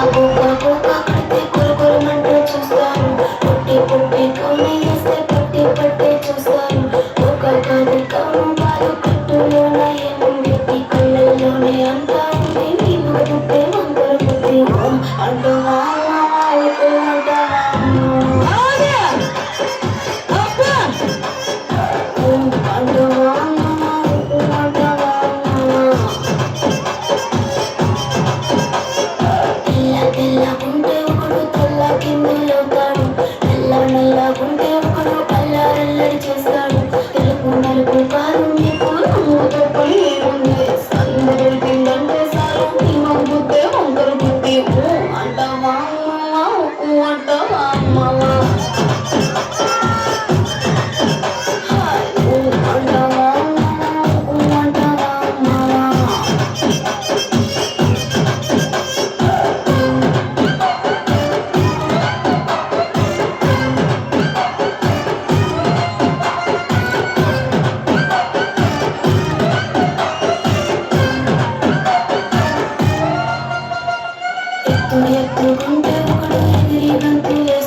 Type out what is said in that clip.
కడితే కొరకొరమంటూ చూస్తారు. పుట్టి పుట్టి కౌని వేస్తే పట్టి పట్టి చూస్తారు. ఒక కాదు కౌను కాదు కట్టులోన ఏముంది ఈ కళ్ళల్లోనే అంతా ఉంది. నీ పుట్టే వంకర పుట్టి అంటావా అంటావా తెల్లగుంటే ఒకడు తెల్ల కిందులవుతాడు. నల్లగుంటే ఒకడు అల్లారల్లరి చేస్తాడు. తెలుపు నలుపు కాదు నీకు నమ్ముతో పని ఏముంది. అందరూ తిండంటే సారు నీ బుద్ధే వంకర బుద్ధి అంటావా అంటావా అమ్మవా అంటావా అంటావా అమ్మవా. ఎత్తుకుంటే ఒకడు ఎగిరి గంతులే